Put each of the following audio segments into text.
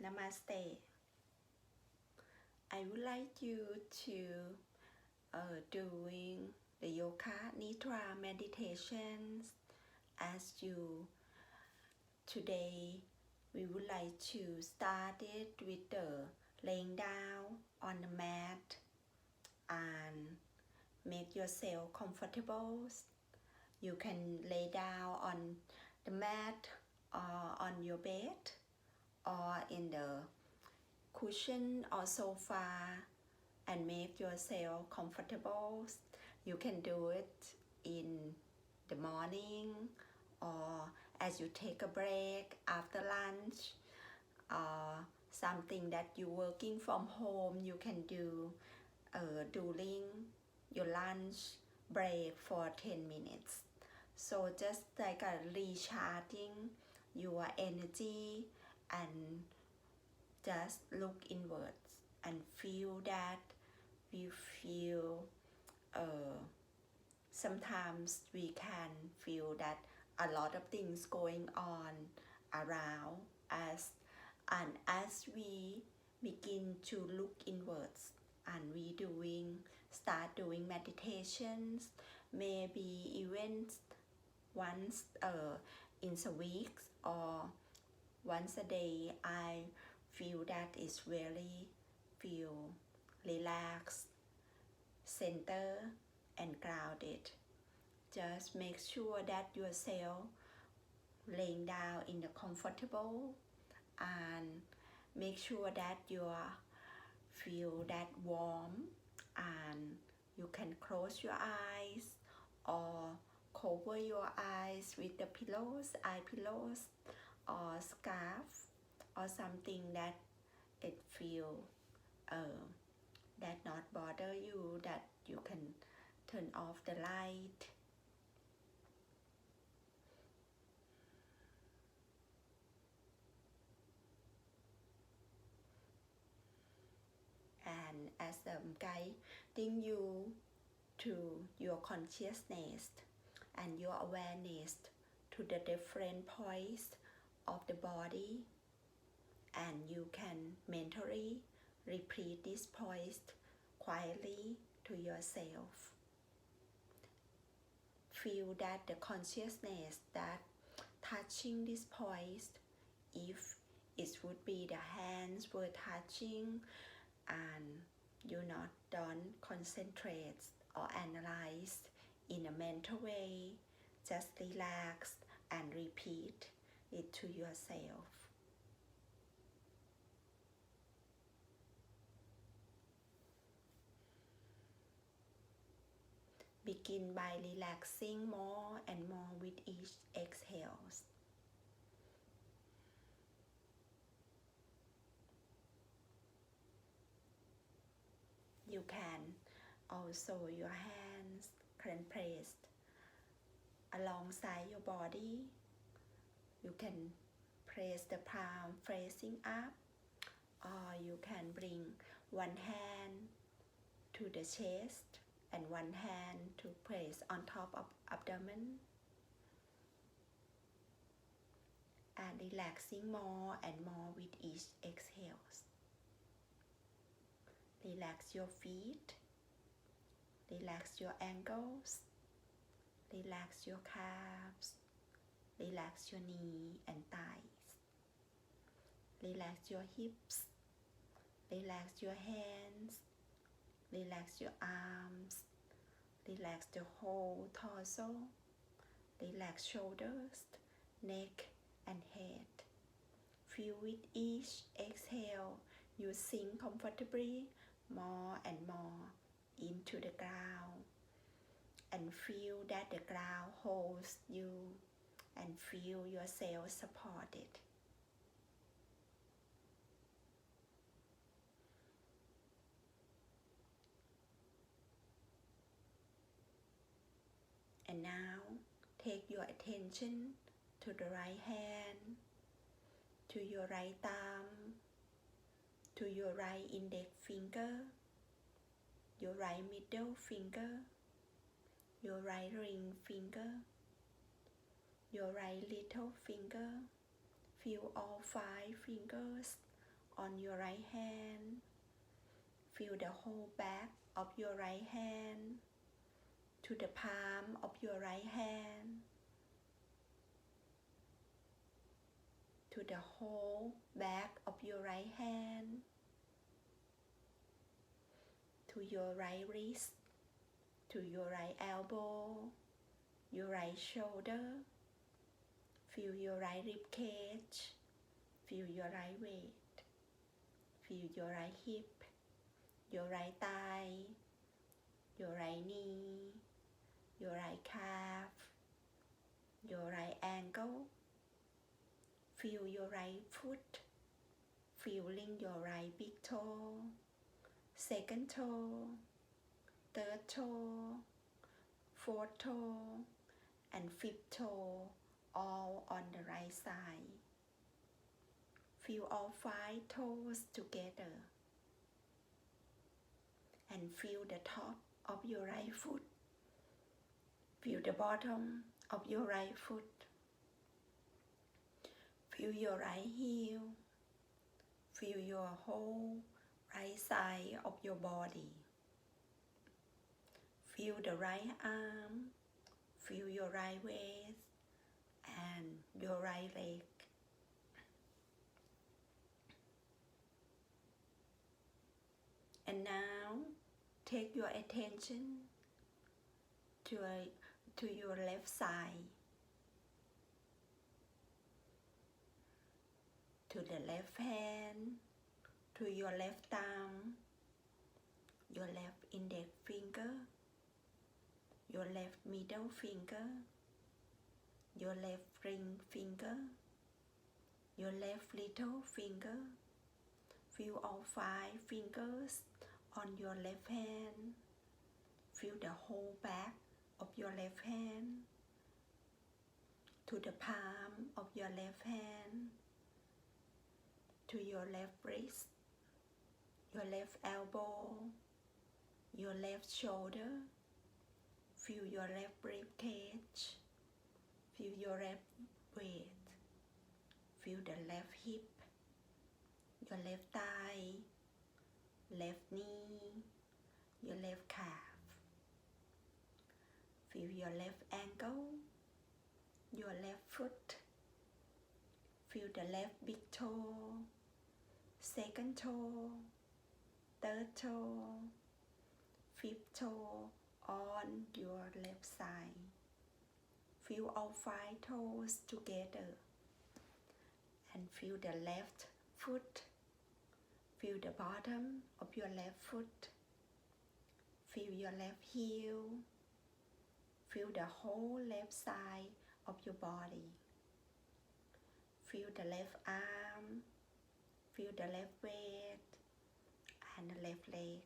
Namaste. I would like you to doing the Yoga Nidra meditations as you today. We would like to start it with the laying down on the mat and make yourself comfortable. You can lay down on the mat or on your bed or in the cushion or sofa and make yourself comfortable. You can do it in the morning or as you take a break after lunch or something that you're working from home you can do during your lunch break for 10 minutes. So just like a recharging your energy and just look inwards and feel that we feel sometimes we can feel that a lot of things going on around us, and as we begin to look inwards and we start doing meditations, maybe even once in a week or once a day, I feel that it's really feel relaxed, center and grounded. Just make sure that yourself laying down in the comfortable and make sure that you feel that warm, and you can close your eyes or cover your eyes with the pillows, eye pillows or scarf or something that it feel that not bother you, that you can turn off the light. And as I'm guiding you to your consciousness and your awareness to the different points of the body, and you can mentally repeat this point quietly to yourself. Feel that the consciousness that touching this point, if it would be the hands were touching and you don't concentrate or analyze in a mental way, just relax and repeat it to yourself. Begin by relaxing more and more with each exhale. You can also your hands can place alongside your body. You can place the palm facing up, or you can bring one hand to the chest and one hand to place on top of abdomen, and relaxing more and more with each exhale. Relax your feet, relax your ankles, relax your calves, relax your knee and thighs, relax your hips, relax your hands, relax your arms, relax the whole torso, relax shoulders, neck and head. Feel with each exhale you sink comfortably more and more into the ground, and feel that the ground holds you and feel yourself supported. And now take your attention to the right hand, to your right thumb, to your right index finger, your right middle finger, your right ring finger, your right little finger. Feel all 5 fingers on your right hand. Feel the whole back of your right hand to the palm of your right hand, to the whole back of your right hand, to your right wrist, to your right elbow, your right shoulder. Feel your right rib cage, feel your right waist, feel your right hip, your right thigh, your right knee, your right calf, your right ankle. Feel your right foot, feeling your right big toe, second toe, third toe, fourth toe, and fifth toe, all on the right side. Feel all 5 toes together and feel the top of your right foot. Feel the bottom of your right foot. Feel your right heel. Feel your whole right side of your body. Feel the right arm. Feel your right waist and your right leg. And now take your attention to your left side, to the left hand, to your left thumb, your left index finger, your left middle finger, your left ring finger, your left little finger. Feel all 5 fingers on your left hand. Feel the whole back of your left hand to the palm of your left hand, to your left wrist, your left elbow, your left shoulder. Feel your left rib cage. Feel your left waist. Feel the left hip, your left thigh, left knee, your left calf. Feel your left ankle, your left foot. Feel the left big toe, second toe, third toe, fifth toe on your left side. Feel all 5 toes together and feel the left foot. Feel the bottom of your left foot. Feel your left heel. Feel the whole left side of your body. Feel the left arm. Feel the left waist and the left leg.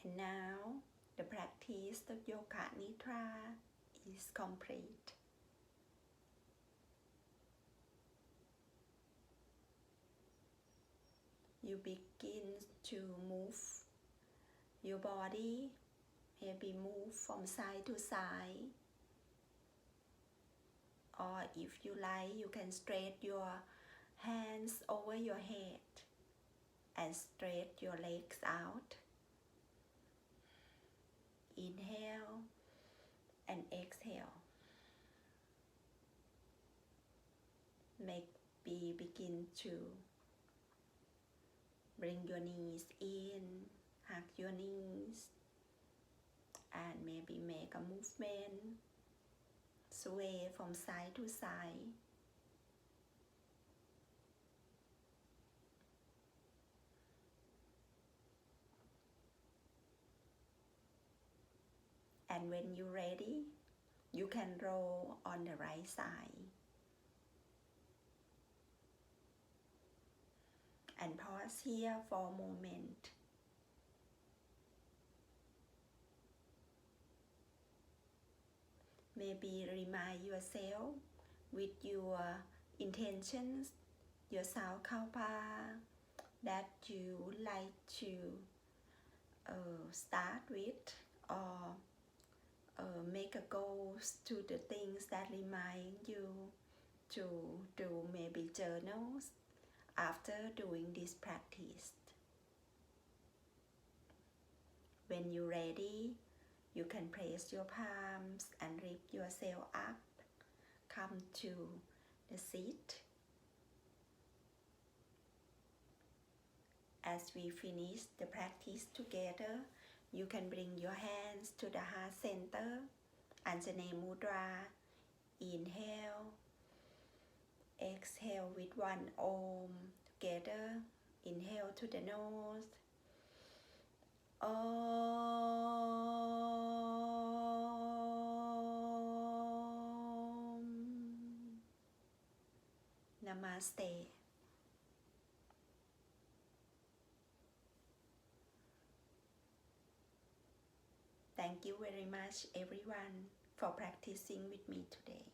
And now the practice of Yoga Nidra is complete. You begin to move your body, maybe move from side to side, or if you like, you can stretch your hands over your head and stretch your legs out. Inhale and exhale. Maybe begin to bring your knees in, hug your knees, and maybe make a movement, sway from side to side. And when you're ready, you can roll on the right side. and pause here for a moment. Maybe remind yourself with your intentions, your sound kalpa that you would like to start with, or make a goal to the things that remind you to do maybe journals after doing this practice. When you're ready, you can place your palms and lift yourself up. Come to the seat. As we finish the practice together, you can bring your hands to the heart center, Anjane Mudra. Inhale, exhale with one Om together. Inhale to the nose. Om. Namaste. Thank you very much everyone for practicing with me today.